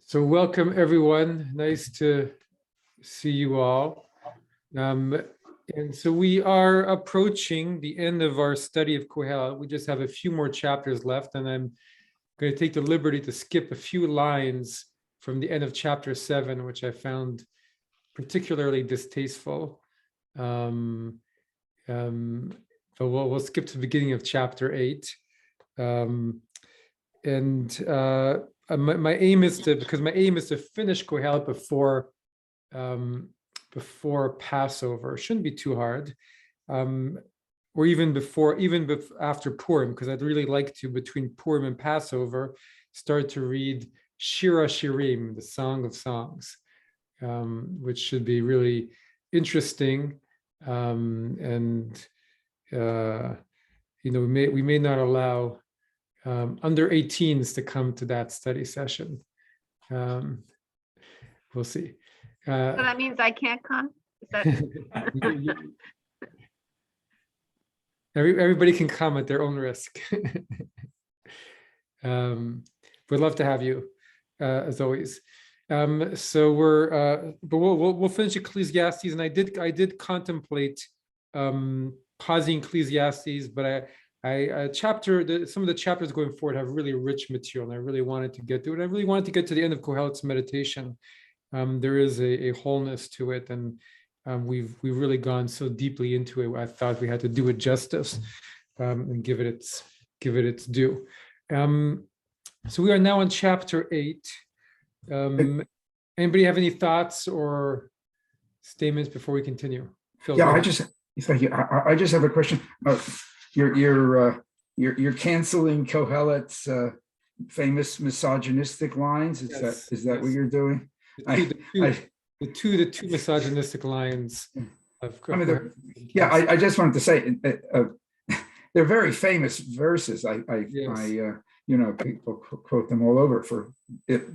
So welcome everyone. Nice to see you all. And so we are approaching the end of our study of Kohelet. We just have a few more chapters left, and I'm going to take the liberty to skip a few lines from the end of chapter 7, which I found particularly distasteful. But we'll skip to the beginning of chapter 8. My aim is to finish Kohelet before Passover. It shouldn't be too hard, or even after Purim, because I'd really like to, between Purim and Passover, start to read Shira Shirim, the Song of Songs, which should be really interesting. We may not allow under 18s to come to that study session. We'll see. So that means I can't come? Is that... Everybody can come at their own risk. We'd love to have you, as always. So we'll finish Ecclesiastes, and I did contemplate pausing Ecclesiastes, but some of the chapters going forward have really rich material, and I really wanted to get to it. I really wanted to get to the end of Kohelet's meditation. There is a wholeness to it, and we've really gone so deeply into it. I thought we had to do it justice and give it its due. So we are now in chapter 8. Anybody have any thoughts or statements before we continue? Phil, yeah, thank you. I just have a question. You're canceling Kohelet's famous misogynistic lines. Is that what you're doing? The two misogynistic lines. I just wanted to say they're very famous verses. People quote them all over for it,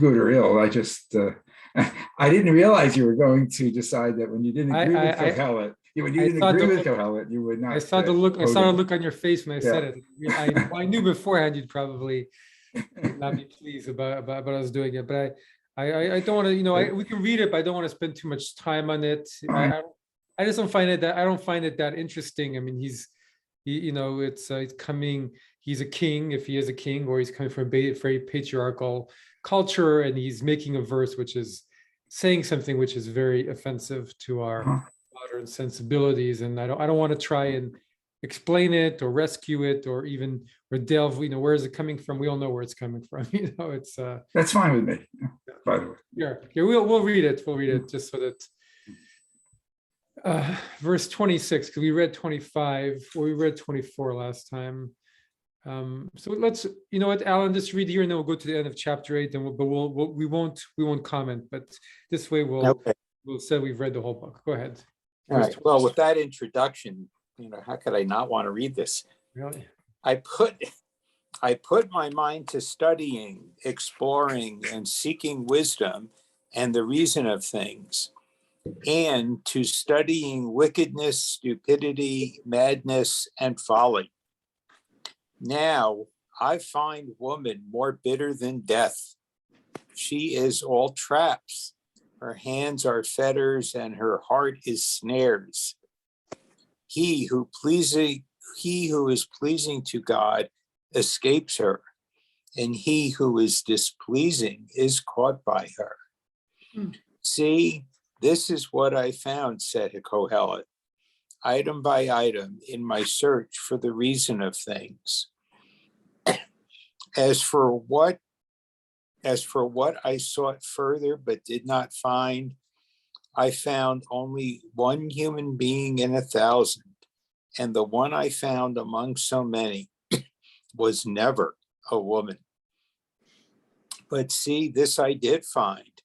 good or ill. I didn't realize you were going to decide that when you didn't agree with Kohelet. When you didn't agree with Kohelet, you would not. I saw the look on your face when I said it. I knew beforehand you'd probably not be pleased about us doing it, but I don't want to. We can read it, but I don't want to spend too much time on it. I just don't find it that interesting. I mean, he's coming. He's a king, if he is a king, or he's coming from a very patriarchal culture, and he's making a verse which is saying something which is very offensive to our modern sensibilities, and I don't want to try and explain it or rescue it or delve. Where is it coming from? We all know where it's coming from. It's that's fine with me. By the way, yeah. We'll read it. We'll read it just so that verse 26, because we read 25 or we read 24 last time. So let's, Alan, just read here, and then we'll go to the end of chapter 8, and we won't comment, but this way we'll say we've read the whole book. Go ahead. All right. Well, with that introduction, how could I not want to read this? Really? I put my mind to studying, exploring, and seeking wisdom and the reason of things, and to studying wickedness, stupidity, madness, and folly. Now I find woman more bitter than death. She is all traps. Her hands are fetters, and her heart is snares. He who is pleasing to God escapes her, and he who is displeasing is caught by her. See, this is what I found, said Kohelet, item by item in my search for the reason of things. As for what I sought further but did not find, I found only one human being in 1,000, and the one I found among so many was never a woman. But see, this I did find.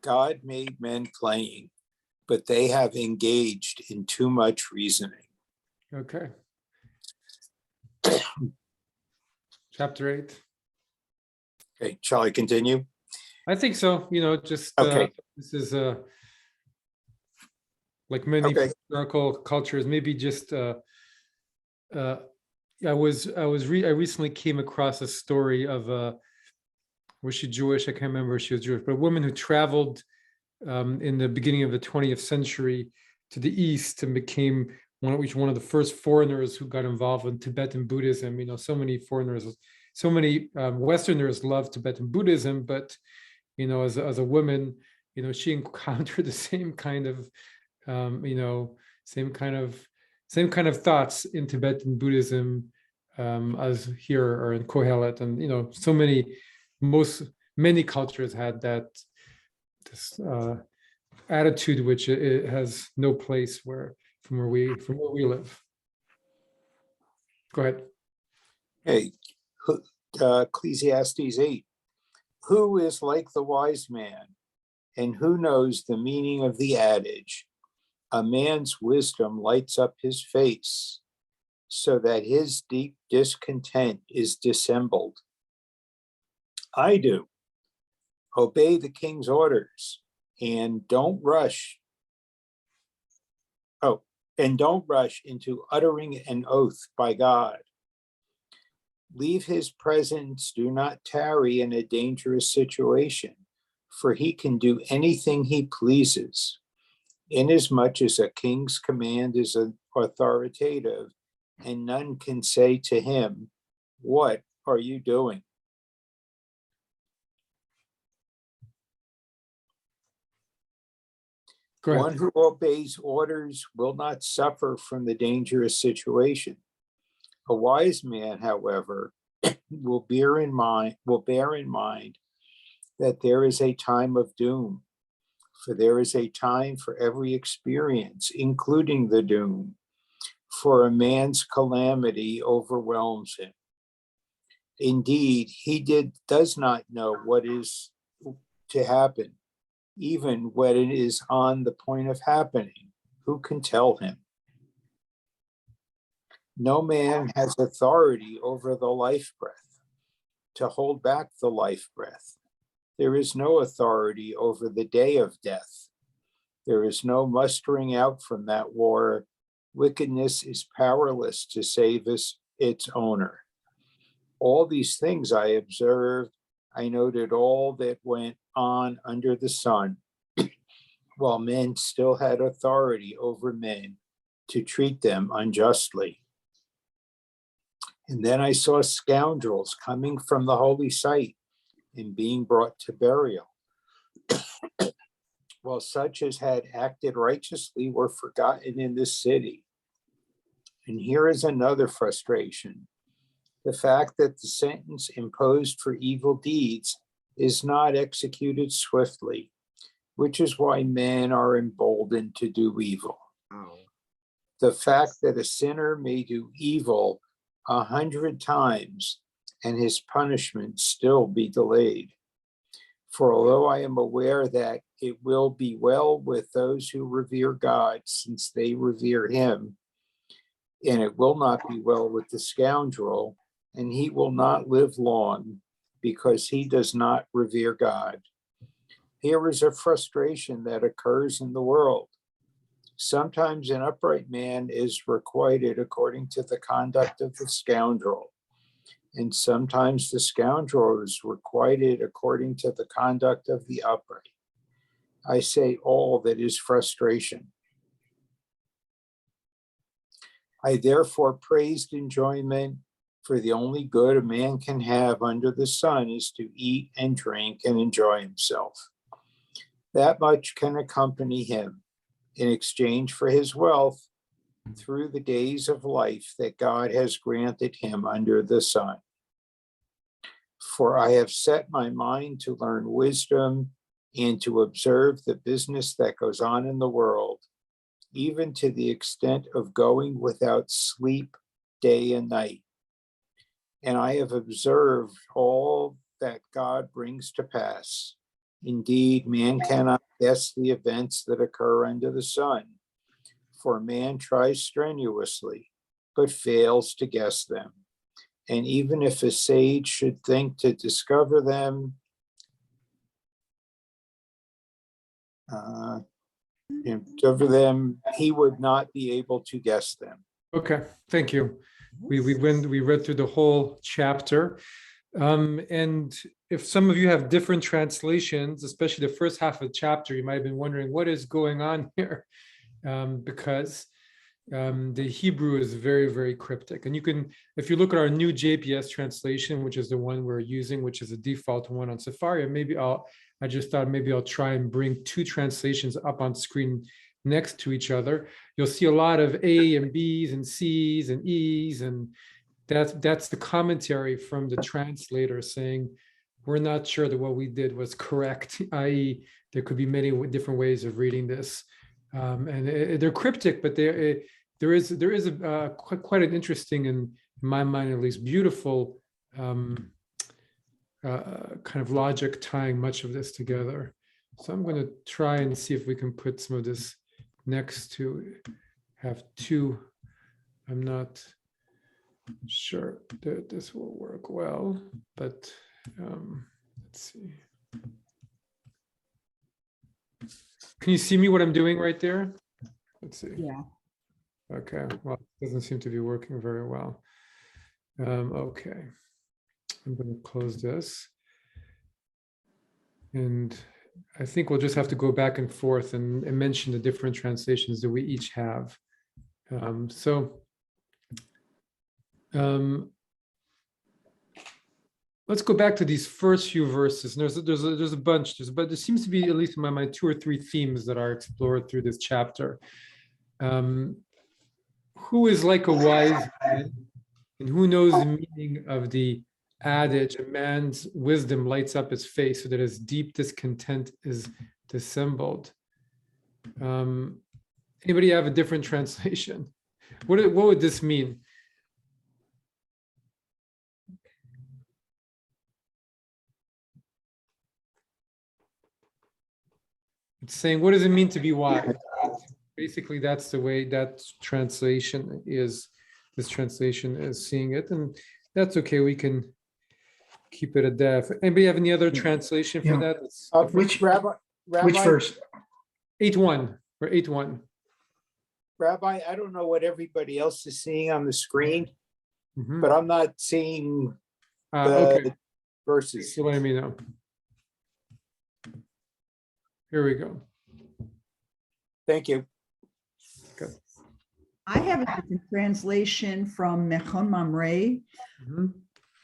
God made men playing, but they have engaged in too much reasoning. Okay. Chapter 8. Okay, shall I continue? I think so. Okay. This is like many patriarchal cultures. Maybe just I recently came across a story of was she Jewish? I can't remember if she was Jewish, but a woman who traveled in the beginning of the 20th century to the East and became one of the first foreigners who got involved in Tibetan Buddhism. So many foreigners, so many Westerners love Tibetan Buddhism, but as a woman, she encountered the same kind of same kind of thoughts in Tibetan Buddhism as here or in Kohelet, and many cultures had this attitude which it has no place from where we live. Go ahead. Hey, Ecclesiastes 8. Who is like the wise man, and who knows the meaning of the adage, a man's wisdom lights up his face, so that his deep discontent is dissembled? I do. Obey the king's orders, and don't rush into uttering an oath by God. Leave his presence, do not tarry in a dangerous situation, for he can do anything he pleases. Inasmuch as a king's command is authoritative, and none can say to him, "What are you doing?" One who obeys orders will not suffer from the dangerous situation. A wise man, however, will bear in mind that there is a time of doom, for there is a time for every experience, including the doom, for a man's calamity overwhelms him. Indeed, he does not know what is to happen, even when it is on the point of happening. Who can tell him? No man has authority over the life breath to hold back the life breath. There is no authority over the day of death. There is no mustering out from that war. Wickedness is powerless to save its owner. All these things I observed. I noted all that went on under the sun, while men still had authority over men to treat them unjustly. And then I saw scoundrels coming from the holy site and being brought to burial, while such as had acted righteously were forgotten in this city. And here is another frustration. The fact that the sentence imposed for evil deeds is not executed swiftly, which is why men are emboldened to do evil. The fact that a sinner may do evil 100 times and his punishment still be delayed. For although I am aware that it will be well with those who revere God, since they revere him, and it will not be well with the scoundrel, and he will not live long, because he does not revere God. Here is a frustration that occurs in the world. Sometimes an upright man is requited according to the conduct of the scoundrel, and sometimes the scoundrel is requited according to the conduct of the upright. I say all that is frustration. I therefore praised enjoyment, for the only good a man can have under the sun is to eat and drink and enjoy himself. That much can accompany him in exchange for his wealth through the days of life that God has granted him under the sun. For I have set my mind to learn wisdom and to observe the business that goes on in the world, even to the extent of going without sleep day and night. And I have observed all that God brings to pass. Indeed, man cannot guess the events that occur under the sun, for man tries strenuously, but fails to guess them. And even if a sage should think to discover them, he would not be able to guess them. Okay, thank you. We read through the whole chapter. And if some of you have different translations, especially the first half of the chapter, you might have been wondering what is going on here, because the Hebrew is very, very cryptic. And you can, if you look at our new JPS translation, which is the one we're using, which is a default one on Safari, and maybe I just thought maybe I'll try and bring two translations up on screen next to each other. You'll see a lot of A and B's and C's and E's, and that's the commentary from the translator saying, we're not sure that what we did was correct, i.e. there could be many different ways of reading this. And they're cryptic, but there is a quite an interesting, and in my mind at least, beautiful kind of logic tying much of this together. So I'm going to try and see if we can put some of this next to have two. I'm not sure that this will work well, but let's see. Can you see me what I'm doing right there? Let's see. Yeah. Okay, well, it doesn't seem to be working very well. Okay, I'm going to close this. And I think we'll just have to go back and forth and mention the different translations that we each have. Let's go back to these first few verses. And there's a bunch, but there seems to be, at least in my mind, 2 or 3 themes that are explored through this chapter. Who is like a wise man, and who knows the meaning of the adage, a man's wisdom lights up his face so that his deep discontent is dissembled. Anybody have a different translation? What would this mean? It's saying, what does it mean to be wise? Basically, that's the way that translation is. This translation is seeing it, and that's okay. We can keep it at that. Anybody have any other translation for that? Which Rabbi, which verse? 8:1 or 8:1. Rabbi, I don't know what everybody else is seeing on the screen, Mhm. but I'm not seeing the Okay, verses. so let me know. Here we go. Thank you. I have a different translation from Mechon Mamre Mhm.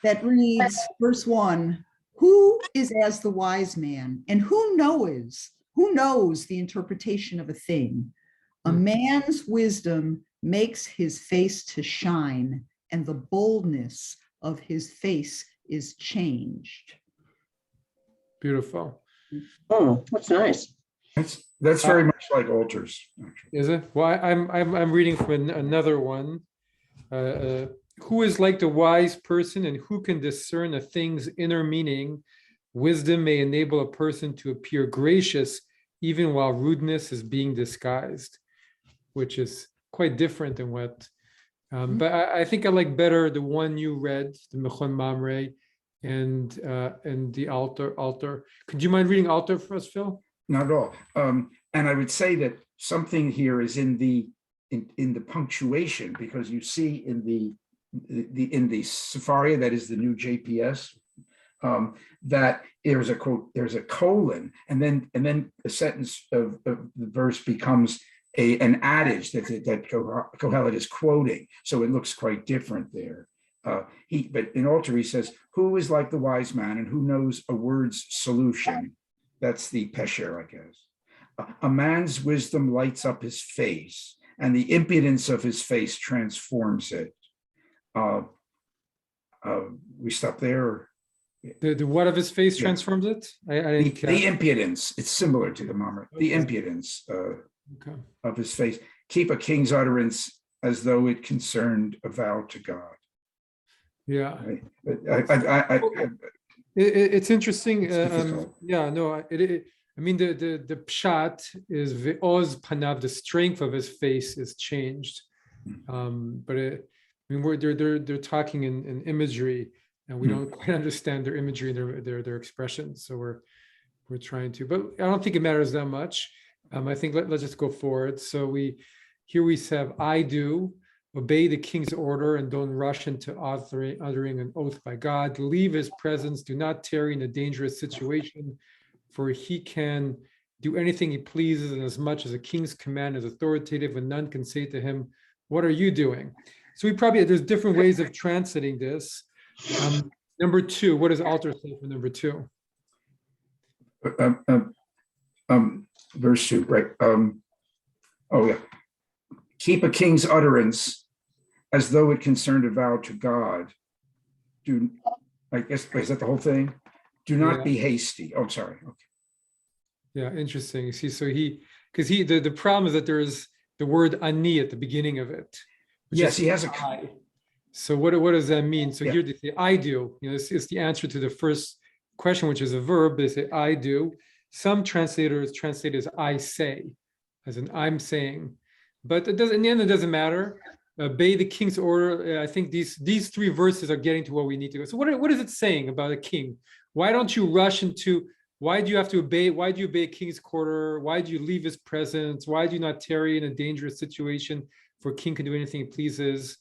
that reads, verse 1, who is as the wise man, and who knows the interpretation of a thing? A man's wisdom makes his face to shine, and the boldness of his face is changed. Beautiful. Oh, that's nice. That's very much like altars, actually. Is it? Well, I'm reading from another one. Who is like the wise person, and who can discern a thing's inner meaning? Wisdom may enable a person to appear gracious even while rudeness is being disguised, which is quite different than what. But I think I like better the one you read, the Mechon Mamre, and the altar. Could you mind reading altar for us, Phil? Not at all. And I would say that something here is in the punctuation, because you see in the Safari, that is the new JPS, that there's a quote, there's a colon, and then a sentence of the verse becomes an adage that Kohelet is quoting. So it looks quite different there. But in altar he says, who is like the wise man, and who knows a word's solution? That's the Pesher, I guess. A man's wisdom lights up his face, and the impudence of his face transforms it. We stop there. The what of his face transforms it? I didn't catch. The impudence, it's similar to the Mamre. The impudence Okay. of his face. Keep a king's utterance as though it concerned a vow to God. Yeah. Right? But It's interesting. It's difficult. Yeah, no, I mean, the pshat is ve'oz panav, the strength of his face is changed. But I mean, they're talking in imagery, and we don't quite understand their imagery and their expressions. So we're trying to, but I don't think it matters that much. I think let's just go forward. So here we have I do. obey the king's order and don't rush into uttering an oath by God. Leave his presence. Do not tarry in a dangerous situation, for he can do anything he pleases, and as much as a king's command is authoritative, and none can say to him, what are you doing? So there's different ways of translating this. Number 2, what does Alter say for number 2? Verse 2, right? Oh yeah. Keep a king's utterance as though it concerned a vow to God. I guess, is that the whole thing? Do not be hasty. Oh, I'm sorry. Okay. Yeah, interesting. You see, so the problem is that there is the word ani at the beginning of it. Yes, he has a. I. So what does that mean? So Yeah. here they say I do. This is the answer to the first question, which is a verb. They say I do. Some translators translate as I say, as in I'm saying. But it doesn't. In the end, it doesn't matter. Obey the king's order. I think these 3 verses are getting to what we need to go. So what is it saying about a king? Why don't you rush into? Why do you have to obey? Why do you obey a king's order? Why do you leave his presence? Why do you not tarry in a dangerous situation? For a king can do anything he pleases.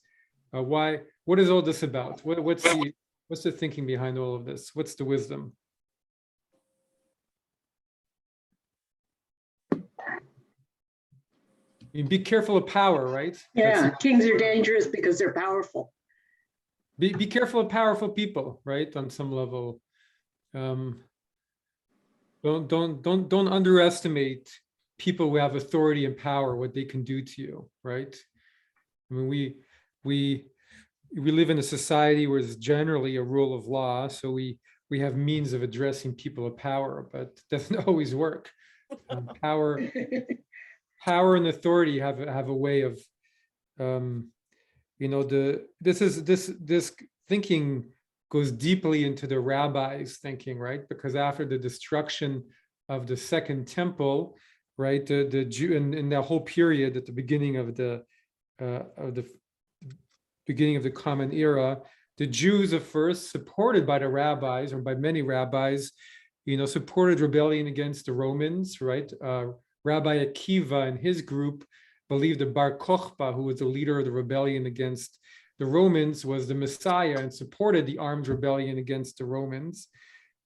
Why? What is all this about? What's the thinking behind all of this? What's the wisdom? Be careful of power, right? Yeah, kings are dangerous because they're powerful. Be careful of powerful people, right? On some level, don't underestimate people who have authority and power, what they can do to you, right? I mean, we live in a society where it's generally a rule of law, so we have means of addressing people of power, but it doesn't always work. Power and authority have a way of, this thinking goes deeply into the rabbis' thinking, right? Because after the destruction of the Second Temple, right, the Jew in that whole period at the beginning of the Common Era, the Jews at first, supported by the rabbis or by many rabbis, supported rebellion against the Romans, right? Rabbi Akiva and his group believed that Bar Kokhba, who was the leader of the rebellion against the Romans, was the Messiah and supported the armed rebellion against the Romans.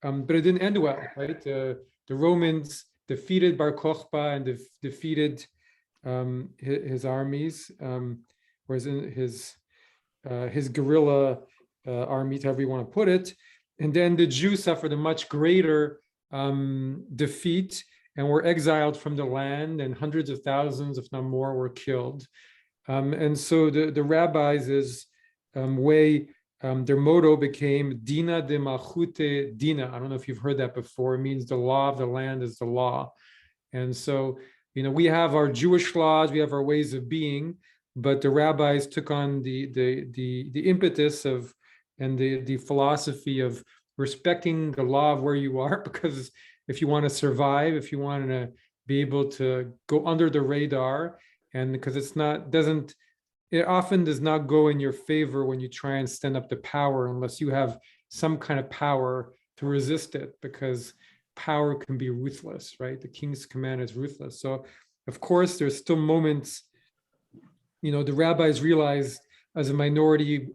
But it didn't end well, right? The Romans defeated Bar Kokhba and defeated his armies, or his guerrilla armies, however you want to put it. And then the Jews suffered a much greater defeat and were exiled from the land, and hundreds of thousands, if not more, were killed. And so the rabbis' way, their motto became Dina de Malchute Dina. I don't know if you've heard that before. It means the law of the land is the law. And so, we have our Jewish laws, we have our ways of being, but the rabbis took on the impetus of and the philosophy of respecting the law of where you are, because if you want to survive, if you want to be able to go under the radar, and because it often does not go in your favor when you try and stand up to power unless you have some kind of power to resist it, because power can be ruthless, right? The king's command is ruthless. So of course, there's still moments, the rabbis realized as a minority,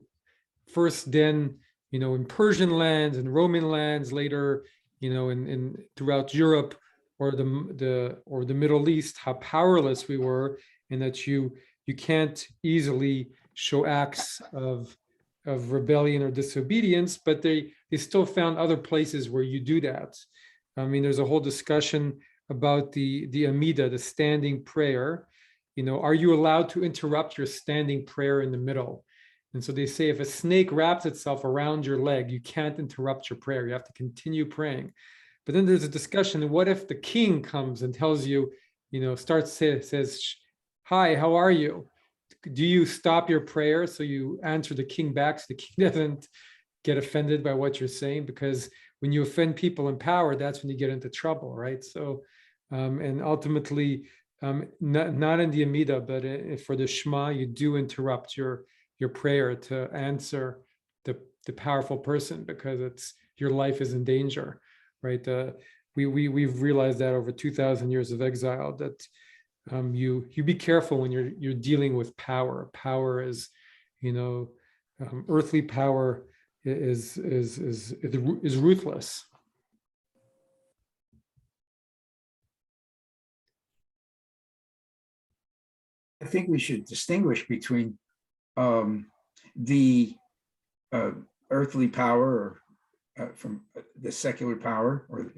first then, in Persian lands and Roman lands, later, in throughout Europe or the Middle East, how powerless we were, and that you can't easily show acts of rebellion or disobedience, but they still found other places where you do that. I mean, there's a whole discussion about the Amida, the standing prayer. Are you allowed to interrupt your standing prayer in the middle? And so they say if a snake wraps itself around your leg, you can't interrupt your prayer. You have to continue praying. But then there's a discussion, what if the king comes and tells you, says, hi, how are you? Do you stop your prayer so you answer the king back so the king doesn't get offended by what you're saying? Because when you offend people in power, that's when you get into trouble, right? So, and ultimately, not in the Amida, but for the Shema, you do interrupt your prayer to answer the powerful person, because your life is in danger, right? We've realized that over 2,000 years of exile, that you be careful when you're dealing with power. Power is, earthly power is ruthless. I think we should distinguish between the earthly power or from the secular power, or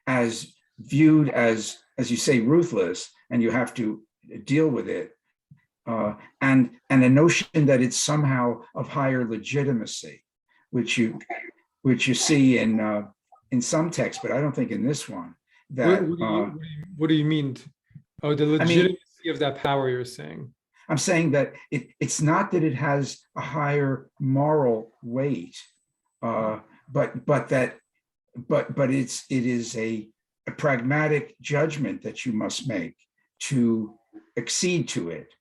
as viewed as you say, ruthless, and you have to deal with it, and a notion that it's somehow of higher legitimacy, which you see in some texts, but I don't think in this one. That what do you mean? Oh, the legitimacy of that power, you're saying? I'm saying that it's not that it has a higher moral weight, but it is a pragmatic judgment that you must make to accede to it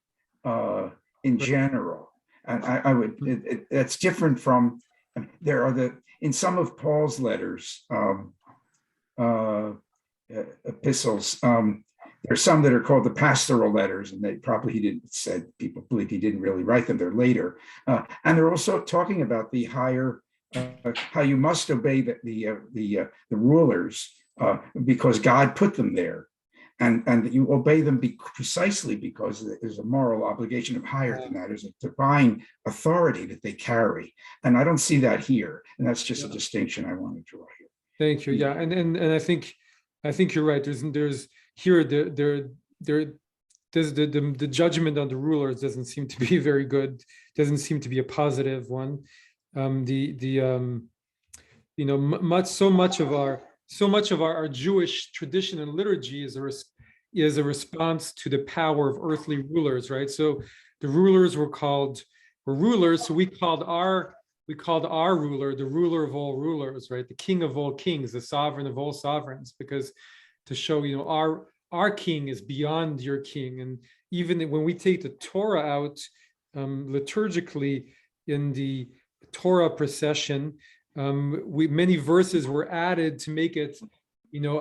in general. And I would that's different from, there are in some of Paul's letters, epistles, there's some that are called the pastoral letters, and people believe he didn't really write them. They're later, and they're also talking about the higher, how you must obey the rulers because God put them there, and that you obey them precisely because there's a moral obligation of higher than that. There's a divine authority that they carry, and I don't see that here, and that's just a distinction I want to draw here. Thank you. Yeah, and I think you're right. There's here the judgment on the rulers doesn't seem to be very good. Doesn't seem to be a positive one. So much of our Jewish tradition and liturgy is a response to the power of earthly rulers, right? So the rulers were rulers, so we called our ruler the ruler of all rulers, right? The king of all kings, the sovereign of all sovereigns, because to show, our king is beyond your king. And even when we take the Torah out liturgically in the Torah procession, many verses were added to make it,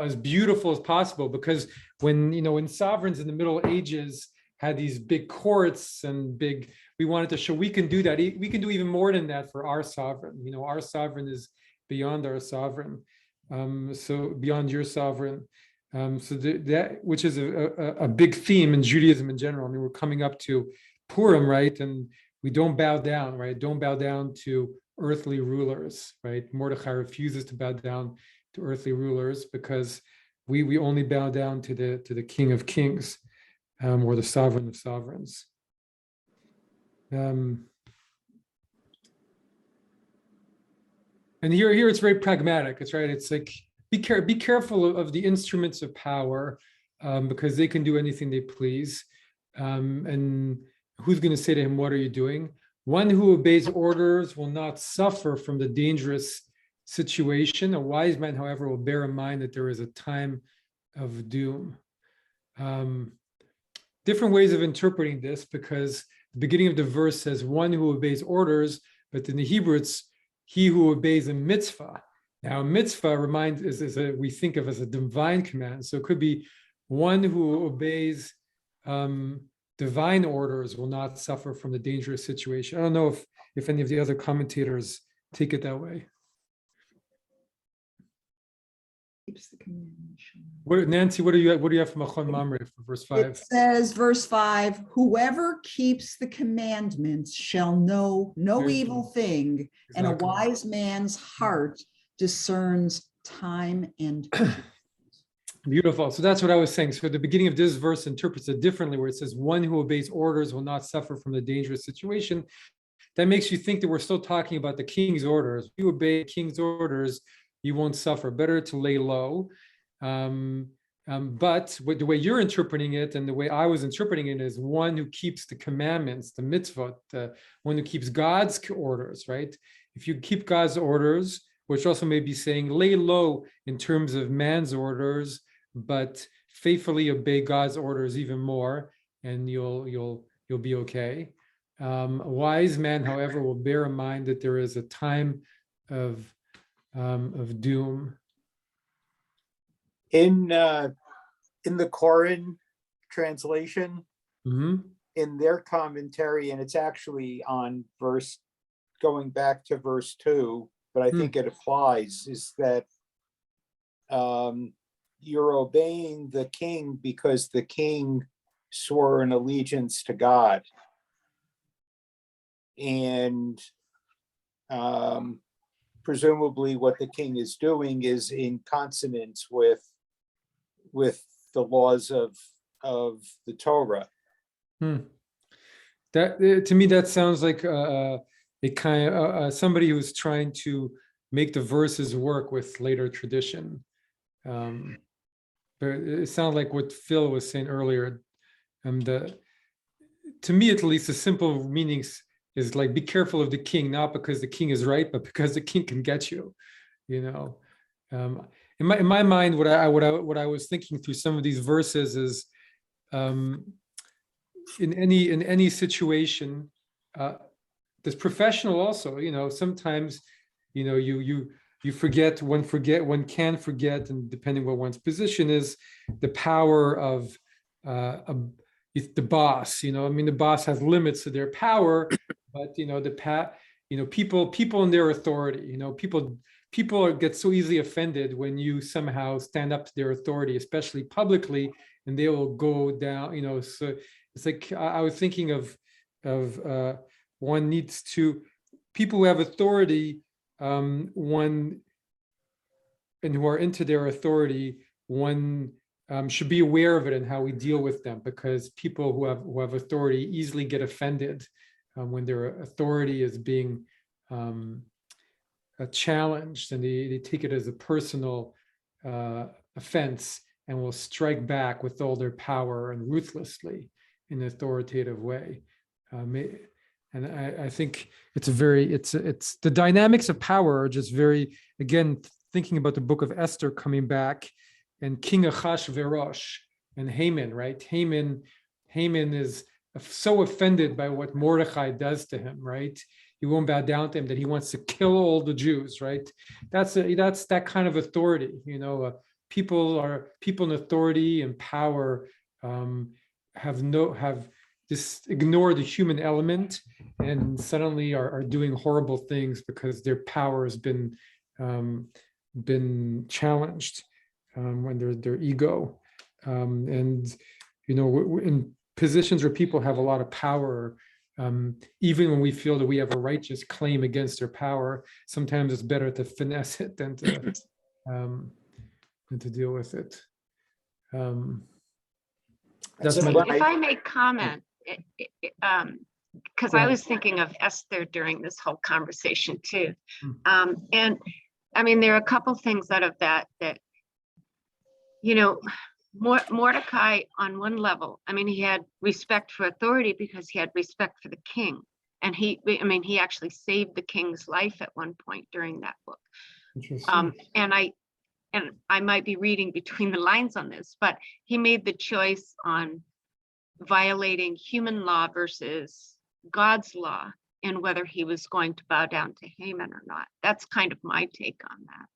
as beautiful as possible. Because when sovereigns in the Middle Ages had these big courts and we wanted to show we can do that. We can do even more than that for our sovereign. Our sovereign is beyond our sovereign, so beyond your sovereign. So that, which is a big theme in Judaism in general. I mean, we're coming up to Purim, right? And we don't bow down, right? Don't bow down to earthly rulers, right? Mordechai refuses to bow down to earthly rulers because we only bow down to the King of Kings, or the sovereign of sovereigns. And here it's very pragmatic. It's right. It's like be careful of the instruments of power, because they can do anything they please. And who's going to say to him, "What are you doing?" One who obeys orders will not suffer from the dangerous situation. A wise man, however, will bear in mind that there is a time of doom. Different ways of interpreting this, because the beginning of the verse says one who obeys orders, but in the Hebrew it's he who obeys a mitzvah. Now, mitzvah we think of as a divine command. So it could be one who obeys divine orders will not suffer from the dangerous situation. I don't know if any of the other commentators take it that way. Keeps the commandment. Nancy, what do you have from Machon Mamre for verse 5? It says, verse 5, whoever keeps the commandments shall know no evil thing, and a Exactly. wise man's heart discerns time and Beautiful. So that's what I was saying. So the beginning of this verse interprets it differently, where it says, one who obeys orders will not suffer from the dangerous situation. That makes you think that we're still talking about the king's orders. If you obey the king's orders, you won't suffer. Better to lay low. But the way you're interpreting it and the way I was interpreting it is one who keeps the commandments, the mitzvot, one who keeps God's orders, right? If you keep God's orders, which also may be saying lay low in terms of man's orders, but faithfully obey God's orders even more, and you'll be okay. A wise man, however, will bear in mind that there is a time of doom. In in the Koran translation, Mhm. in their commentary, and it's actually on going back to verse 2, but I think it applies, is that you're obeying the king because the king swore an allegiance to God. And presumably what the king is doing is in consonance with the laws of the Torah. That to me, that sounds like a kind of somebody who's trying to make the verses work with later tradition. But it sounds like what Phil was saying earlier. To me, at least, the simple meanings is like, be careful of the king, not because the king is right, but because the king can get you. You know, in my mind, what I was thinking through some of these verses is, in any situation, this professional also, you know, sometimes, you know, you forget, one can forget, and depending what one's position is, the power of the boss. You know, I mean, the boss has limits to their power, but you know, people in their authority, you know, people get so easily offended when you somehow stand up to their authority, especially publicly, and they will go down, you know. So it's like, I was thinking of one needs to, people who have authority, one, and who are into their authority, one should be aware of it and how we deal with them, because people who have authority easily get offended when their authority is being challenged, and they take it as a personal offense, and will strike back with all their power and ruthlessly in an authoritative way. And I think it's the dynamics of power are just very, again, thinking about the book of Esther coming back, and King Achashverosh and Haman, right? Haman is so offended by what Mordecai does to him, right? He won't bow down to him, that he wants to kill all the Jews, right? That's that kind of authority, you know. People in authority and power have just ignored the human element, and suddenly are doing horrible things because their power has been challenged, when their ego, and you know, in positions where people have a lot of power, even when we feel that we have a righteous claim against their power, sometimes it's better to finesse it than to deal with it. That's my, If I may comment, because I was thinking of Esther during this whole conversation too. And I mean, there are a couple things out of that, you know, Mordecai on one level, I mean, he had respect for authority because he had respect for the king. And he actually saved the king's life at one point during that book. And I might be reading between the lines on this, but he made the choice on violating human law versus God's law, and whether he was going to bow down to Haman or not. That's kind of my take on that.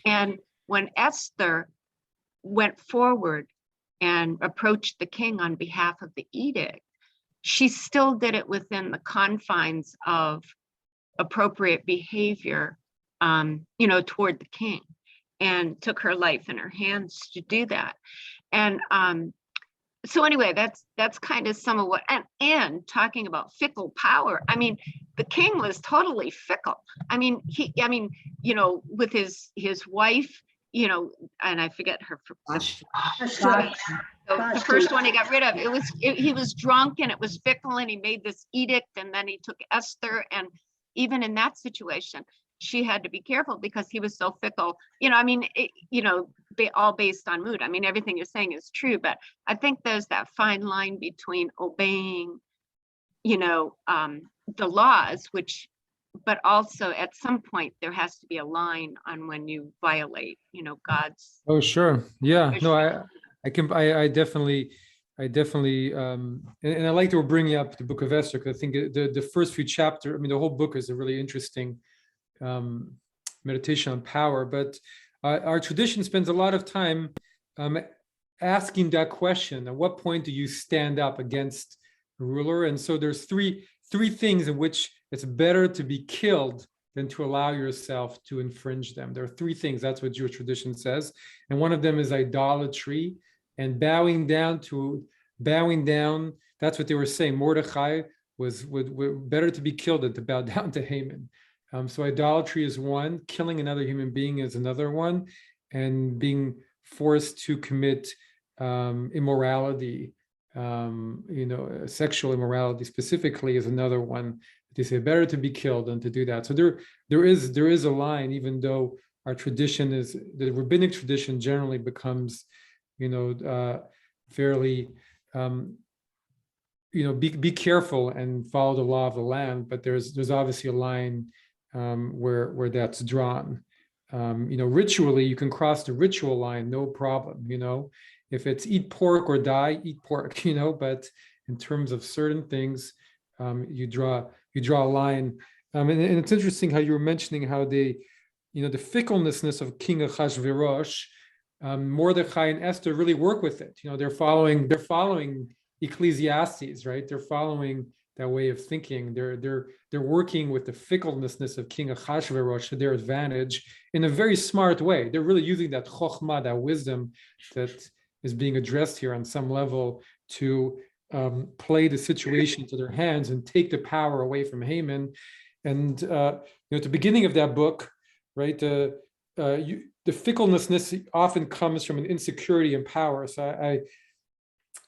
And when Esther went forward and approached the king on behalf of the edict, she still did it within the confines of appropriate behavior, you know, toward the king, and took her life in her hands to do that. And so anyway, that's kind of some of what, and talking about fickle power. I mean, the king was totally fickle. I mean, you know, with his wife, you know, and I forget her. The first one he got rid of, he was drunk, and it was fickle, and he made this edict, and then he took Esther, and even in that situation, she had to be careful because he was so fickle. You know, I mean, you know, all based on mood. I mean, everything you're saying is true, but I think there's that fine line between obeying, you know, the laws, but also at some point there has to be a line on when you violate, you know, God's. Oh, sure. Yeah, no, I definitely, and I like that we're bringing up the book of Esther, because I think the first few chapters, I mean, the whole book is a really interesting meditation on power, but our tradition spends a lot of time asking that question, at what point do you stand up against a ruler? And so there's three things in which it's better to be killed than to allow yourself to infringe them. There are three things, that's what Jewish tradition says. And one of them is idolatry and bowing down, that's what they were saying. Mordechai was better to be killed than to bow down to Haman. So idolatry is one, killing another human being is another one, and being forced to commit immorality, sexual immorality specifically is another one. They say better to be killed than to do that. So there is a line, even though our tradition is, the rabbinic tradition generally becomes, fairly, be careful and follow the law of the land. But there's obviously a line where that's drawn. Ritually, you can cross the ritual line, no problem. If it's eat pork or die, eat pork. But in terms of certain things, you draw a line. And it's interesting how you were mentioning how the fickleness of King Achashverosh, Mordechai and Esther really work with it. They're following Ecclesiastes, right? They're following that way of thinking. They're working with the fickleness of King Achashverosh to their advantage in a very smart way. They're really using that chokhmah, that wisdom that is being addressed here on some level to play the situation to their hands and take the power away from Haman. And at the beginning of that book, right, the fickleness often comes from an insecurity in power. So I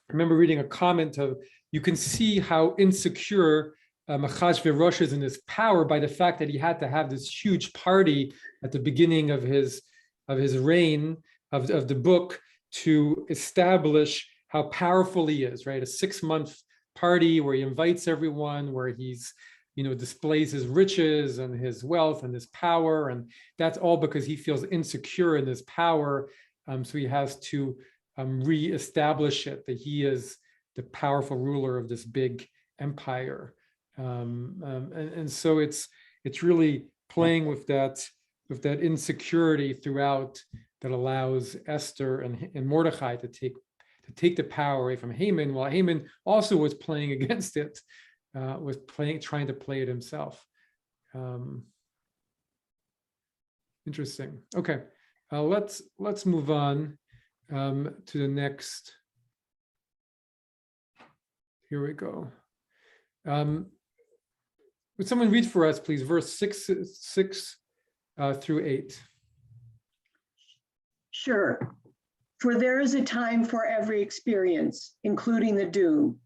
remember reading a comment of, you can see how insecure Achashverosh is in his power by the fact that he had to have this huge party at the beginning of his reign of the book to establish how powerful he is, right? A 6-month party where he invites everyone, where he's, displays his riches and his wealth and his power. And that's all because he feels insecure in his power. So he has to reestablish it, that he is the powerful ruler of this big empire. And so it's really playing with that insecurity throughout that allows Esther and Mordechai to take the power away from Haman, while Haman also was playing against it, trying to play it himself. Interesting. Okay, let's move on to the next. Here we go. Would someone read for us, please, verse 6 through 8? Sure. For there is a time for every experience, including the doom.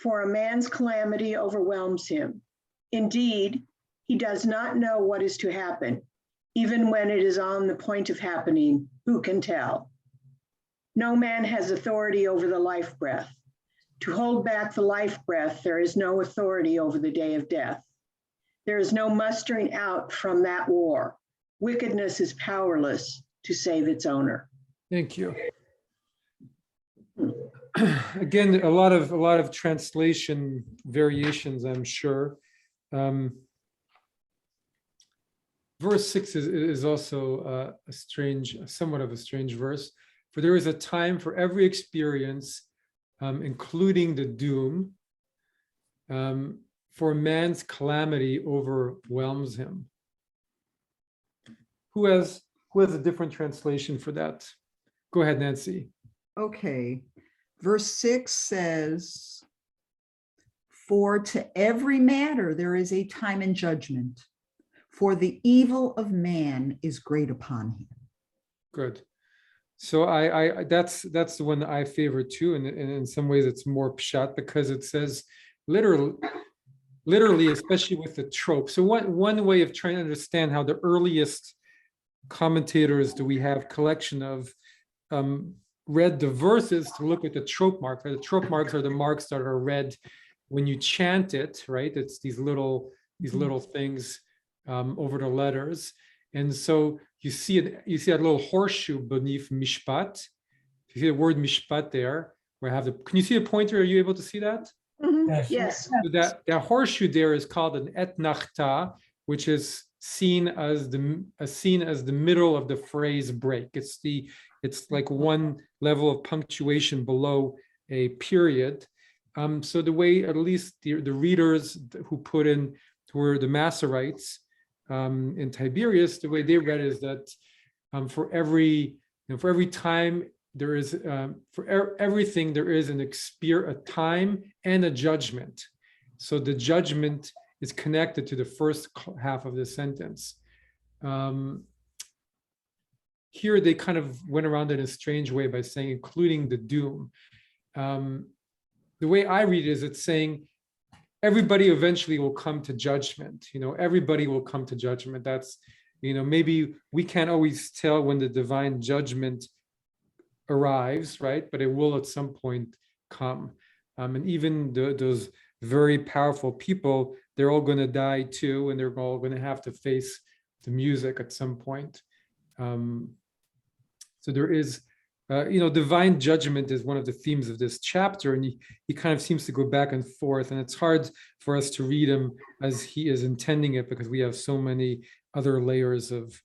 For a man's calamity overwhelms him. Indeed, he does not know what is to happen. Even when it is on the point of happening, who can tell? No man has authority over the life breath. To hold back the life breath, there is no authority over the day of death. There is no mustering out from that war. Wickedness is powerless to save its owner. Thank you. Again, a lot of translation variations, I'm sure. Verse 6 is also somewhat of a strange verse. For there is a time for every experience, including the doom, for man's calamity overwhelms him. Who has a different translation for that? Go ahead, Nancy. Okay. Verse 6 says, for to every matter there is a time and judgment, for the evil of man is great upon him. Good. So I that's the one that I favor too, and in some ways it's more pshat because it says literally, especially with the trope. So one way of trying to understand how the earliest commentators that we have collection of read the verses to look at the trope marks. The trope marks are the marks that are read when you chant it, right? It's these little things over the letters. And so you see that little horseshoe beneath mishpat. You see the word mishpat there. Can you see the pointer? Are you able to see that? Mm-hmm. Yes. So that horseshoe there is called an etnachta, which is seen as the middle of the phrase break. It's It's like one level of punctuation below a period. So the way, at least the readers who put in, who were the Masoretes in Tiberias, the way they read is that for every time there is, for everything there is a time and a judgment. So the judgment is connected to the first half of the sentence. Here they kind of went around it in a strange way by saying including the doom. The way I read it is it's saying everybody eventually will come to judgment. Everybody will come to judgment. That's, maybe we can't always tell when the divine judgment arrives, right? But it will at some point come. And even those very powerful people, they're all going to die too, and they're all going to have to face the music at some point. So there is, divine judgment is one of the themes of this chapter, and he kind of seems to go back and forth, and it's hard for us to read him as he is intending it because we have so many other layers of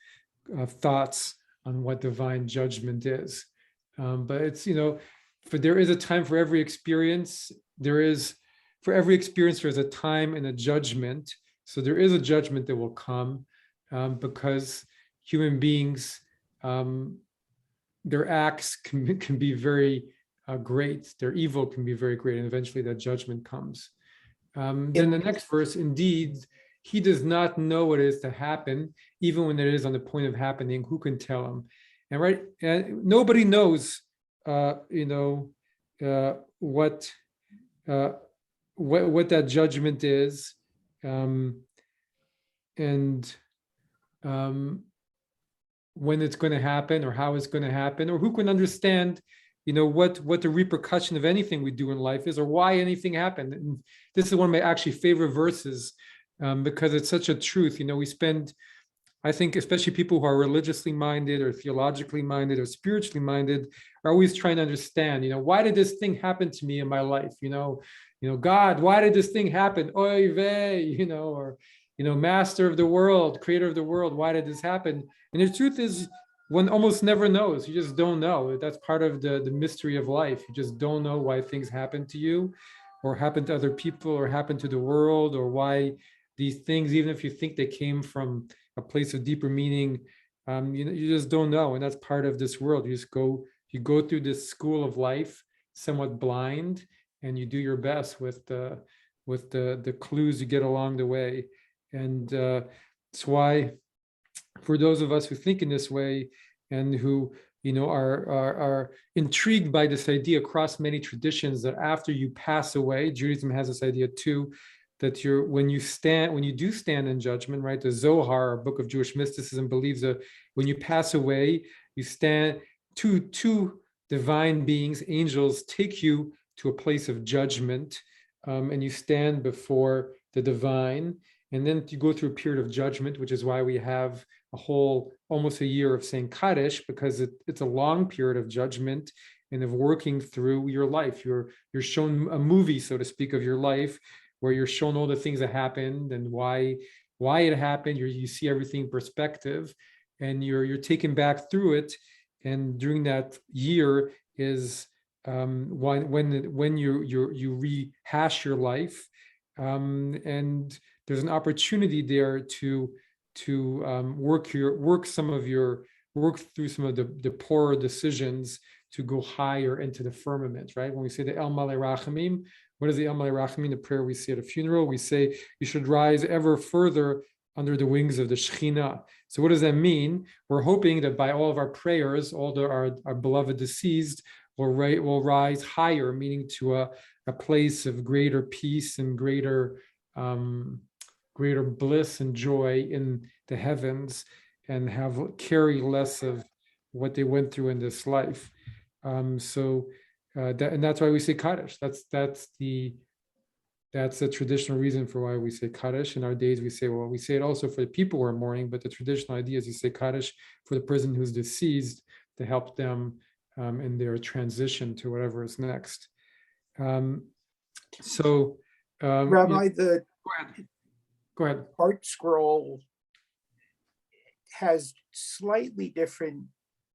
thoughts on what divine judgment is. But it's, for there is a time for every experience. For every experience, there's a time and a judgment. So there is a judgment that will come because human beings, their acts can be very great. Their evil can be very great, and eventually that judgment comes. Then the next verse, indeed, he does not know what is to happen, even when it is on the point of happening. Who can tell him? And nobody knows, what that judgment is, and when it's going to happen, or how it's going to happen, or who can understand, what the repercussion of anything we do in life is, or why anything happened. And this is one of my actually favorite verses because it's such a truth. We spend, I think, especially people who are religiously minded or theologically minded or spiritually minded, are always trying to understand, why did this thing happen to me in my life? God, why did this thing happen? Oy vey, or, master of the world, creator of the world, why did this happen? And the truth is, one almost never knows. You just don't know. That's part of the mystery of life. You just don't know why things happen to you, or happen to other people, or happen to the world, or why these things, even if you think they came from a place of deeper meaning, you just don't know. And that's part of this world. You go through this school of life somewhat blind, and you do your best with the clues you get along the way. And that's why, for those of us who think in this way, and who are intrigued by this idea across many traditions, that after you pass away, Judaism has this idea too, that when you do stand in judgment, right? The Zohar, a book of Jewish mysticism, believes that when you pass away, you stand, two divine beings, angels, take you to a place of judgment, and you stand before the divine, and then you go through a period of judgment, which is why we have a whole almost a year of saying Kaddish, because it's a long period of judgment and of working through your life. You're shown a movie, so to speak, of your life, where you're shown all the things that happened and why it happened. You see everything in perspective, and you're taken back through it. And during that year is when you rehash your life, and there's an opportunity there to work through some of the poorer decisions to go higher into the firmament, right? When we say the El Malei Rachamim, what is the El Malei Rachamim? The prayer we say at a funeral, we say you should rise ever further under the wings of the Shekhinah. So what does that mean? We're hoping that by all of our prayers, our beloved deceased will rise higher, meaning to a place of greater peace and greater bliss and joy in the heavens, and carry less of what they went through in this life. And that's why we say Kaddish. That's the traditional reason for why we say Kaddish. In our days, we say it also for the people who are mourning, but the traditional idea is you say Kaddish for the person who's deceased to help them in their transition to whatever is next. Rabbi, go ahead. Art Scroll has slightly different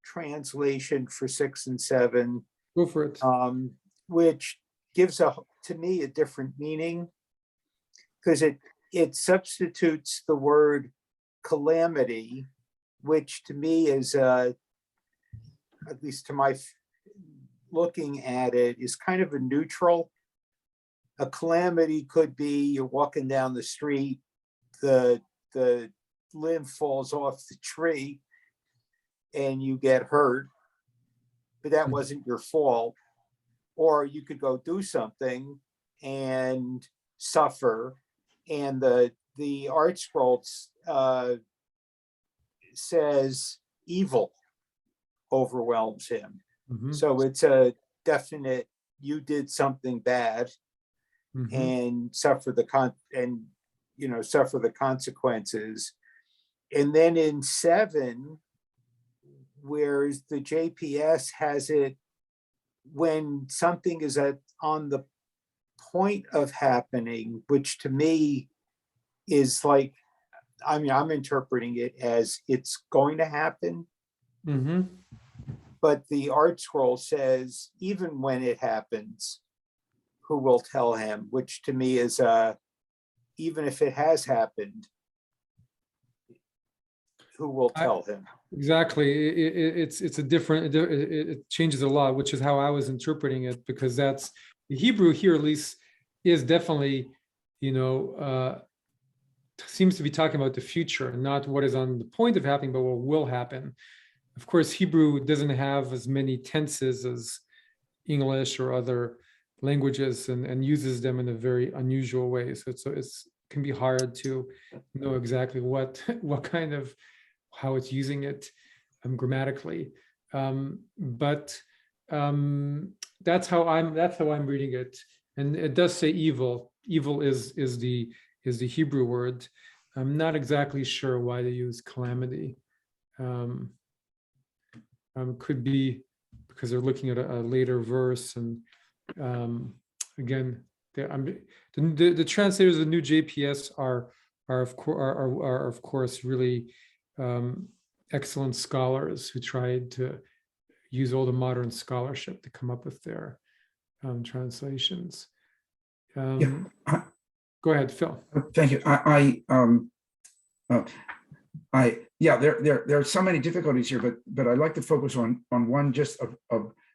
translation for 6 and 7, Go for it. which gives to me a different meaning, because it substitutes the word calamity, which to me is, at least to my looking at it, is kind of a neutral. A calamity could be you're walking down the street, the limb falls off the tree and you get hurt, but that wasn't your fault. Or you could go do something and suffer, and the art scroll says evil overwhelms him. Mhm, So it's a definite, you did something bad mhm. and suffer the consequences. And then in 7, whereas the JPS has it when something is on the point of happening, which to me is like, I mean, I'm interpreting it as it's going to happen, Mhm. but the art scroll says, even when it happens, who will tell him? Which to me is, even if it has happened, who will tell him? Exactly. It's a different, it changes a lot, which is how I was interpreting it, because that's the Hebrew here, at least, is definitely, seems to be talking about the future, not what is on the point of happening, but what will happen. Of course, Hebrew doesn't have as many tenses as English or other languages, and uses them in a very unusual way. So it's can be hard to know exactly what kind of, how it's using it grammatically. But that's how I'm reading it. And it does say evil. Evil is the Hebrew word. I'm not exactly sure why they use calamity. Could be because they're looking at a later verse, and again, the translators of the new JPS are of course really excellent scholars who tried to use all the modern scholarship to come up with their translations. Yeah. Go ahead, Phil. Thank you. There are so many difficulties here, but I'd like to focus on one just of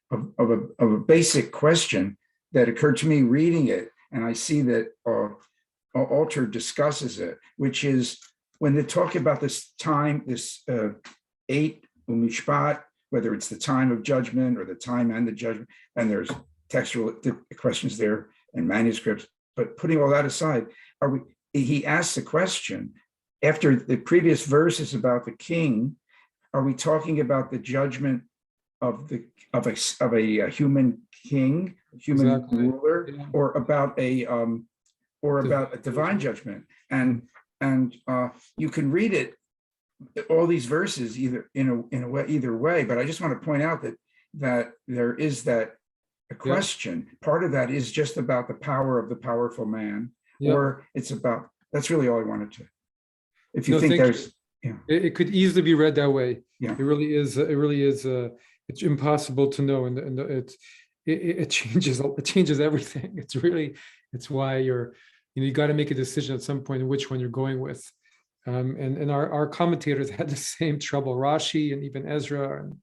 a basic question that occurred to me reading it, and I see that Alter discusses it, which is when they talk about this time, this 8 umishpat, whether it's the time of judgment or the time and the judgment, and there's textual questions there and manuscripts. But putting all that aside, he asks the question, after the previous verse is about the king, are we talking about the judgment of a human king, human Exactly. ruler, Yeah. or about a divine judgment? And you can read it, all these verses, either in a way, either way. But I just want to point out that there is that a question. Part of that is just about the power of the powerful man, or it's about, that's really all I wanted to. If you think there's, it could easily be read that way. Yeah. It really is. It's impossible to know, and it changes everything. It's why you got to make a decision at some point which one you're going with. And our commentators had the same trouble. Rashi and even Ezra, and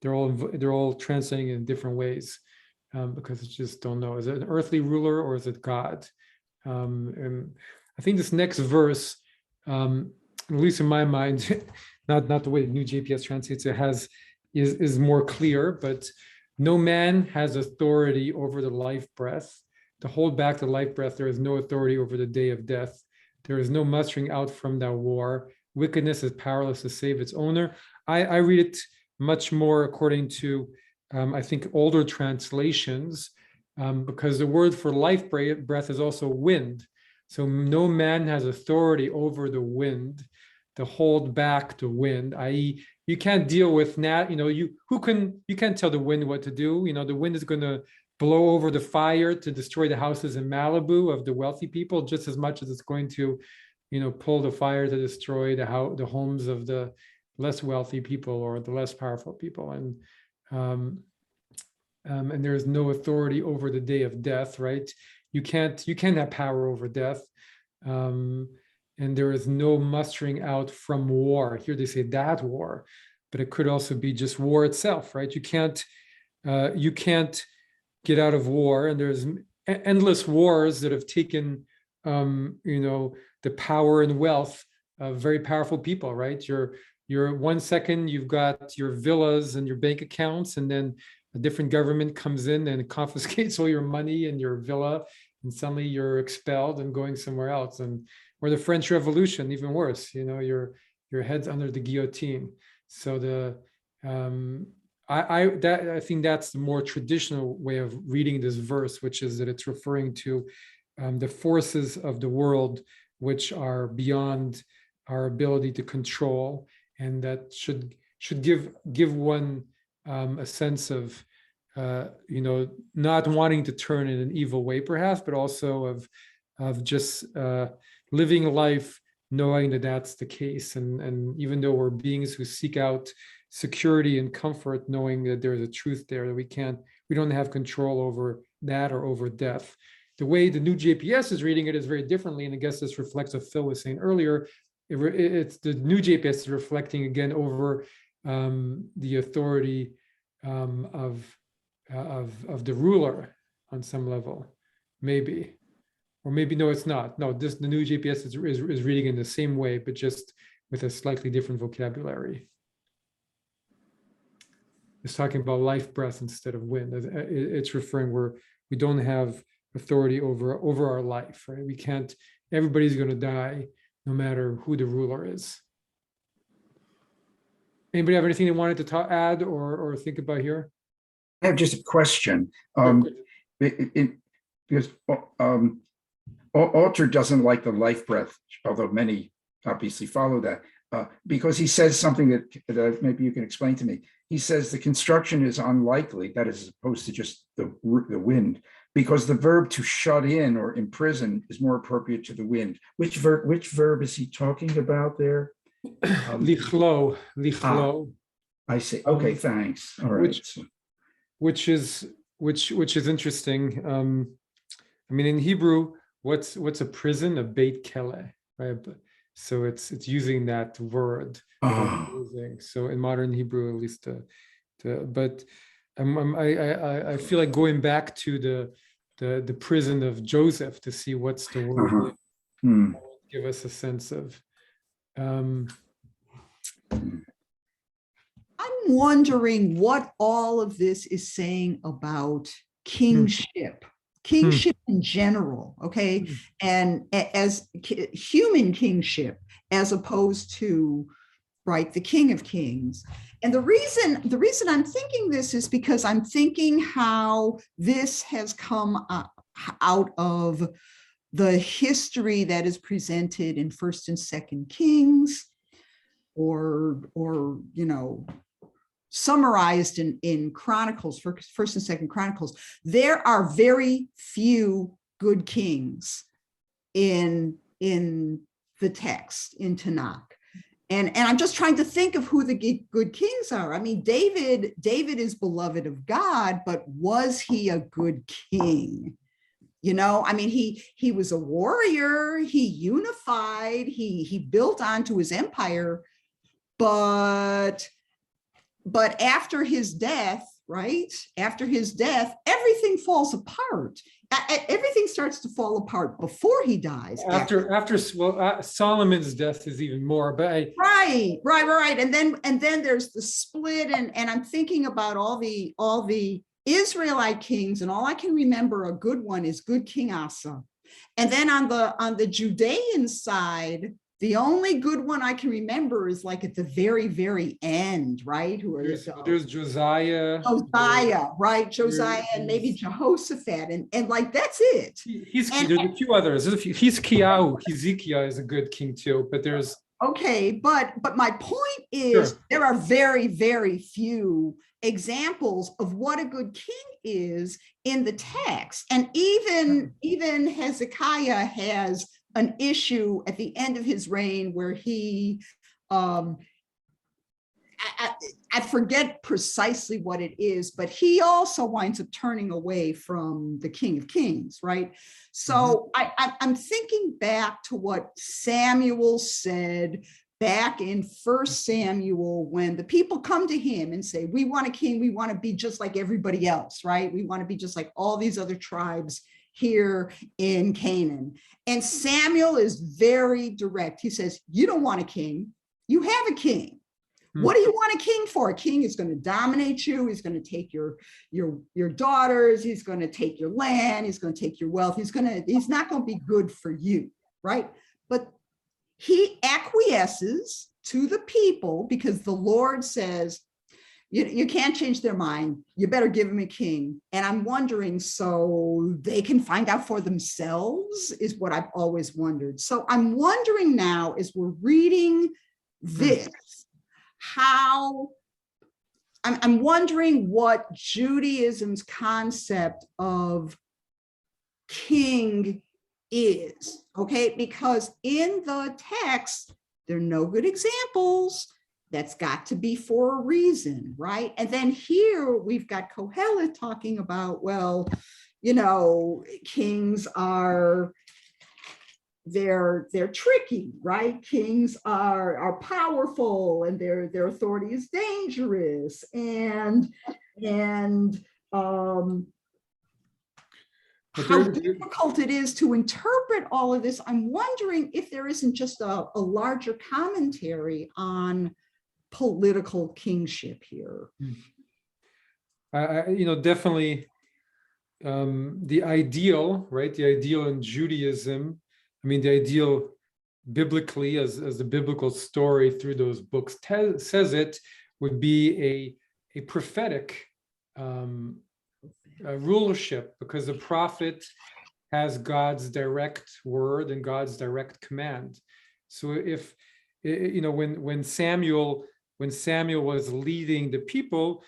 they're all translating in different ways, because it's just don't know. Is it an earthly ruler or is it God? And I think this next verse, at least in my mind, not the way the new JPS translates it, is more clear. But no man has authority over the life breath. To hold back the life breath, there is no authority over the day of death. There is no mustering out from that war. Wickedness is powerless to save its owner. I read it much more according to, I think, older translations, because the word for life breath is also wind. So no man has authority over the wind to hold back the wind, i.e., you can't deal with you can't tell the wind what to do. The wind is going to blow over the fire to destroy the houses in Malibu of the wealthy people just as much as it's going to, pull the fire to destroy the homes of the less wealthy people or the less powerful people. And there is no authority over the day of death, right? You can't have power over death. And there is no mustering out from war. Here they say that war, but it could also be just war itself, right? You can't get out of war, and there's endless wars that have taken, the power and wealth of very powerful people, right? You're 1 second you've got your villas and your bank accounts, and then a different government comes in and confiscates all your money and your villa, and suddenly you're expelled and going somewhere else. And or the French Revolution, even worse, your head's under the guillotine. So I think that's the more traditional way of reading this verse, which is that it's referring to the forces of the world which are beyond our ability to control, and that should give one a sense of not wanting to turn in an evil way, perhaps, but also of just living life knowing that that's the case. And even though we're beings who seek out security and comfort, knowing that there's a truth there, that we don't have control over that or over death. The way the new JPS is reading it is very differently, and I guess this reflects what Phil was saying earlier. It's the new JPS is reflecting again over the authority of the ruler on some level, maybe. Or maybe no, it's not. No, the new JPS is reading in the same way, but just with a slightly different vocabulary. It's talking about life breath instead of wind. It's referring where we don't have authority over our life, right? We can't. Everybody's going to die, no matter who the ruler is. Anybody have anything they wanted to add or think about here? I have just a question. Because Alter doesn't like the life breath, although many obviously follow that, because he says something that maybe you can explain to me. He says the construction is unlikely, that is, as opposed to just the wind, because the verb to shut in or imprison is more appropriate to the wind. Which verb is he talking about there? Lichlo. I see. Okay, thanks. All right. Which is interesting. I mean, in Hebrew, what's a prison? A beit kele, right? So it's using that word. So in modern Hebrew, at least, but I feel like going back to the prison of Joseph to see what's the word. Give us a sense of. I'm wondering what all of this is saying about kingship. Kingship in general, okay, and as human kingship, as opposed to, right, the King of Kings. And the reason I'm thinking this is because I'm thinking how this has come out of the history that is presented in First and Second Kings, or summarized in Chronicles, First and Second Chronicles. There are very few good kings in the text, in Tanakh. And I'm just trying to think of who the good kings are. I mean, David is beloved of God, but was he a good king? I mean, he was a warrior, he unified, he built onto his empire, but after his death, right? After his death, everything falls apart. Everything starts to fall apart before he dies. After Solomon's death is even more, but right. And then there's the split, and I'm thinking about all the Israelite kings, and all I can remember a good one is good King Asa. And then on the Judean side, the only good one I can remember is like at the very, very end, right? There's Josiah. Right? Josiah and maybe Jehoshaphat, and like that's it. There's a few others. Hezekiah is a good king too, but there's. Okay, but my point is there are very, very few examples of what a good king is in the text, and even Hezekiah has an issue at the end of his reign where he I forget precisely what it is, but he also winds up turning away from the King of Kings, right? So I'm thinking back to what Samuel said back in 1 Samuel, when the people come to him and say, we want a king, we want to be just like everybody else, right? We want to be just like all these other tribes here in Canaan. And Samuel is very direct. He says, you don't want a king, you have a king. What do you want a king for? A king is going to dominate you. He's going to take your daughters. He's going to take your land. He's going to take your wealth. He's not going to be good for you, right? But he acquiesces to the people because the Lord says, you can't change their mind. You better give them a king. And I'm wondering, so they can find out for themselves, is what I've always wondered. So I'm wondering now, as we're reading this, how I'm wondering what Judaism's concept of king is, okay? Because in the text, there are no good examples. That's got to be for a reason, right? And then here we've got Kohelet talking about, well, you know, kings are, they're tricky, right? Kings are powerful, and their authority is dangerous, and how difficult it is to interpret all of this. I'm wondering if there isn't just a larger commentary on political kingship here. You know, definitely the ideal, right? The ideal in Judaism, I mean, the ideal biblically, as the biblical story through those books says it, would be a prophetic rulership, because the prophet has God's direct word and God's direct command. So if, you know, when Samuel was leading the people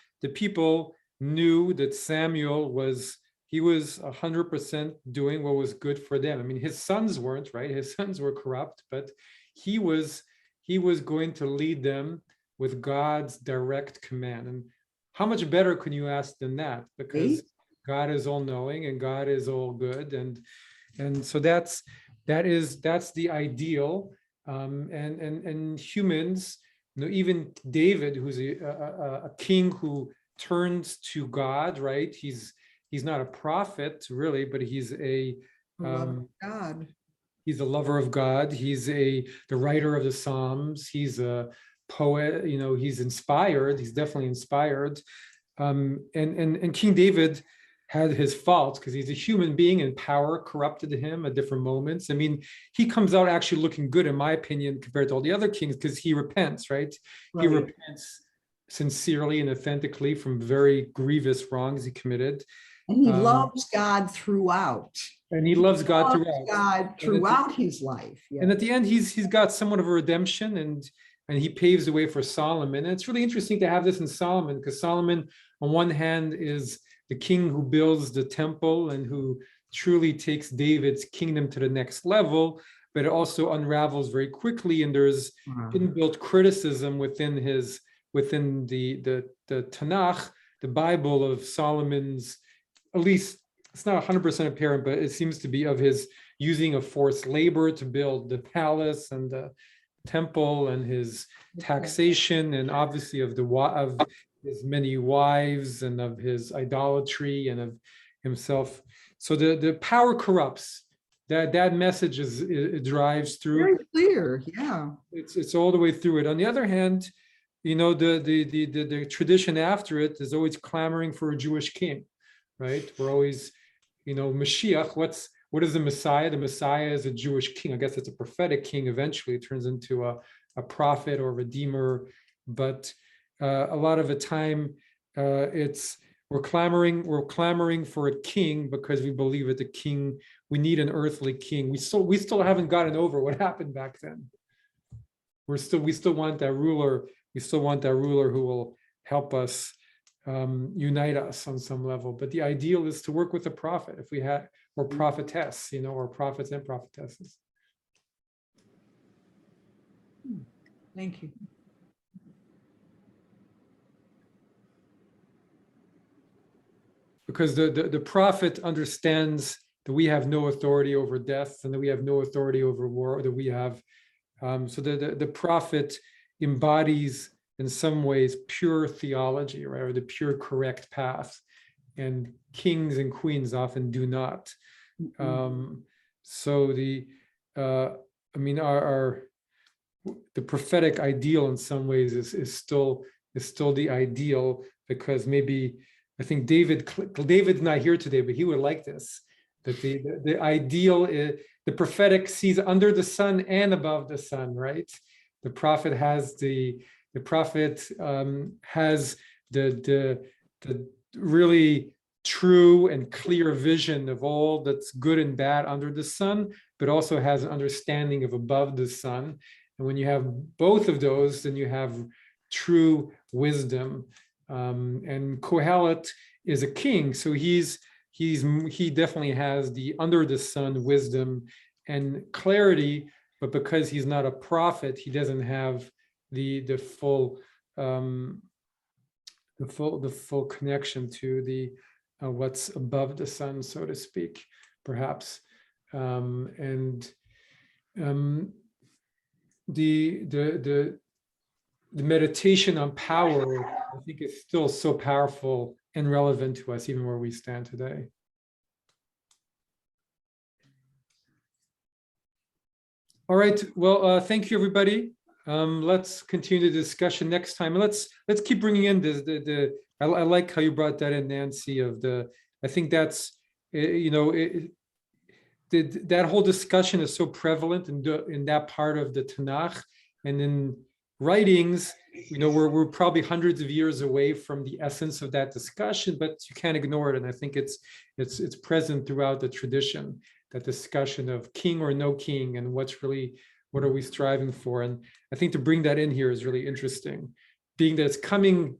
knew that Samuel was 100% doing what was good for them. I mean, his sons weren't, right? His sons were corrupt, but he was going to lead them with God's direct command. And how much better can you ask than that? Because God is all knowing and God is all good. And so that's the ideal. And humans, you know, even David, who's a king who turns to God, right? He's not a prophet really, but he's a God. He's a lover of God. He's the writer of the Psalms. He's a poet. You know, he's inspired. He's definitely inspired. And King David had his faults because he's a human being and power corrupted him at different moments. I mean, he comes out actually looking good, in my opinion, compared to all the other kings, because he repents, right? He repents sincerely and authentically from very grievous wrongs he committed. And he loves God throughout. And he loves God throughout his life. Yeah. And at the end, he's got somewhat of a redemption, and he paves the way for Solomon. And it's really interesting to have this in Solomon, because Solomon, on one hand, is the king who builds the temple and who truly takes David's kingdom to the next level, but it also unravels very quickly. And there's inbuilt criticism within the Tanakh, the Bible, of Solomon's, at least it's not 100% apparent, but it seems to be, of his using of forced labor to build the palace and the temple, and his taxation, and obviously of his many wives, and of his idolatry, and of himself. So the power corrupts. That message it drives through. Very clear, yeah. It's all the way through it. On the other hand, you know, the tradition after it is always clamoring for a Jewish king, right? We're always, you know, Mashiach. What is the Messiah? The Messiah is a Jewish king. I guess it's a prophetic king. Eventually, it turns into a prophet or redeemer. But a lot of the time, we're clamoring for a king because we believe that the king, we need an earthly king. We still haven't gotten over what happened back then. We still want that ruler. We still want that ruler who will help us, unite us on some level. But the ideal is to work with a prophet, if we had, or prophetess, you know, or prophets and prophetesses. Thank you. because the prophet understands that we have no authority over death and that we have no authority over war, that we have, so the prophet embodies in some ways pure theology, right, or the pure correct path, and kings and queens often do not. So I mean, the prophetic ideal in some ways is still the ideal, because maybe I think David's not here today, but he would like this, that the ideal is the prophetic sees under the sun and above the sun, right? The prophet has the really true and clear vision of all that's good and bad under the sun, but also has an understanding of above the sun. And when you have both of those, then you have true wisdom. And Kohelet is a king, so he definitely has the under the sun wisdom and clarity, but because he's not a prophet, he doesn't have the full connection to the what's above the sun, so to speak, perhaps. The meditation on power, I think, is still so powerful and relevant to us, even where we stand today. All right. Well, thank you, everybody. Let's continue the discussion next time. Let's keep bringing in I like how you brought that in, Nancy. I think that's that whole discussion is so prevalent in that part of the Tanakh, and in writings, we're probably hundreds of years away from the essence of that discussion, but you can't ignore it. And I think it's present throughout the tradition, that discussion of king or no king, and what are we striving for? And I think to bring that in here is really interesting, being that it's coming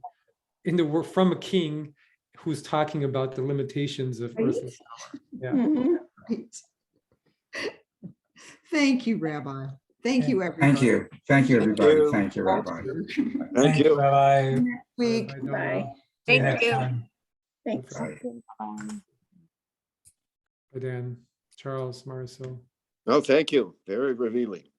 in the work from a king who's talking about the limitations of earthly power. Yeah. Right. Thank you, Rabbi. Thank you, everybody. Thank you. Thank you, everybody. you. Thank you, Rabbi. Thank you. Bye-bye. Next week. Bye, Donna. Bye. See you Thank next you. time. Thanks. Bye. Bye, Dan, Charles, Marisol. No, thank you. Very revealing.